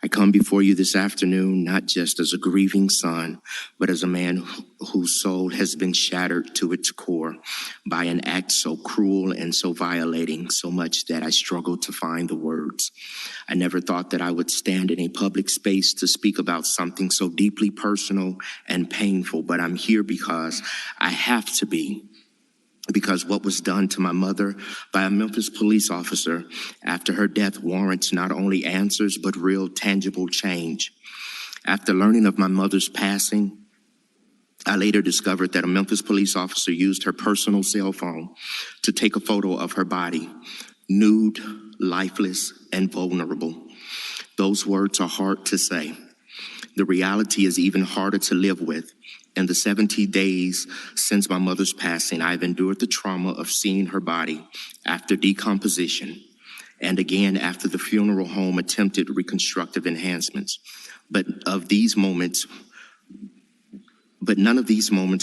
I come before you this afternoon not just as a grieving son, but as a man whose soul has been shattered to its core by an act so cruel and so violating, so much that I struggle to find the words. I never thought that I would stand in a public space to speak about something so deeply personal and painful, but I'm here because I have to be. Because what was done to my mother by a Memphis police officer after her death warrants not only answers, but real tangible change. After learning of my mother's passing, I later discovered that a Memphis police officer used her personal cell phone to take a photo of her body, nude, lifeless, and vulnerable. Those words are hard to say. The reality is even harder to live with. In the 70 days since my mother's passing, I've endured the trauma of seeing her body after decomposition, and again after the funeral home attempted reconstructive enhancements. But none of these moments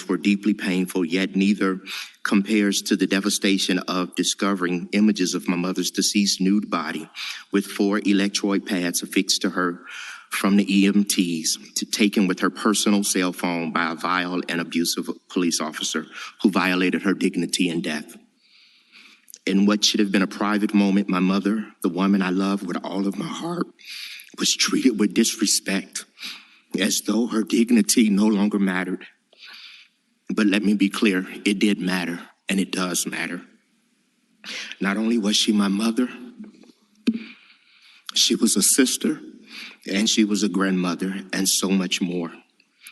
were deeply painful, yet neither compares to the devastation of discovering images of my mother's deceased nude body with 4 electrode pads affixed to her from the EMTs, taken with her personal cell phone by a vile and abusive police officer who violated her dignity and death. In what should have been a private moment, my mother, the woman I love with all of my heart, was treated with disrespect, as though her dignity no longer mattered. But let me be clear, it did matter, and it does matter. Not only was she my mother, she was a sister, and she was a grandmother, and so much more.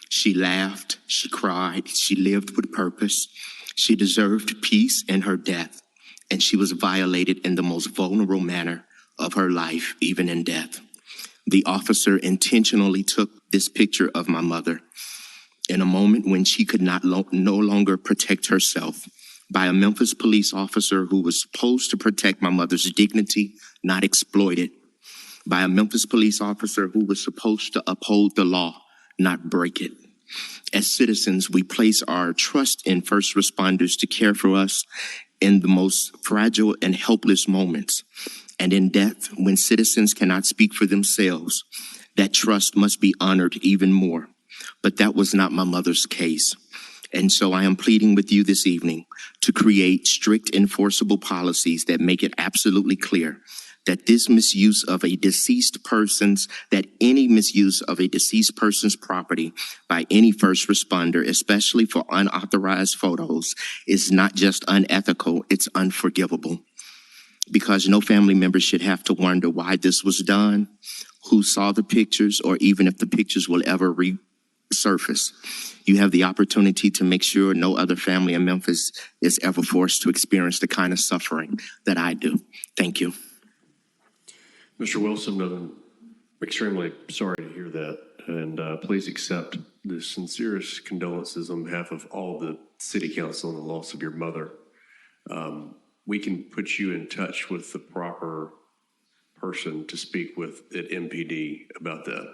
She laughed, she cried, she lived with purpose. She deserved peace in her death, and she was violated in the most vulnerable manner of her life, even in death. The officer intentionally took this picture of my mother in a moment when she could no longer protect herself, by a Memphis police officer who was supposed to protect my mother's dignity, not exploit it, by a Memphis police officer who was supposed to uphold the law, not break it. As citizens, we place our trust in first responders to care for us in the most fragile and helpless moments. And in death, when citizens cannot speak for themselves, that trust must be honored even more. But that was not my mother's case. And so I am pleading with you this evening to create strict enforceable policies that make it absolutely clear that any misuse of a deceased person's property by any first responder, especially for unauthorized photos, is not just unethical, it's unforgivable. Because no family member should have to wonder why this was done, who saw the pictures, or even if the pictures will ever resurface. You have the opportunity to make sure no other family in Memphis is ever forced to experience the kind of suffering that I do. Thank you. Mr. Wilson, I'm extremely sorry to hear that, and please accept the sincerest condolences on behalf of all the City Council on the loss of your mother. We can put you in touch with the proper person to speak with at MPD about that.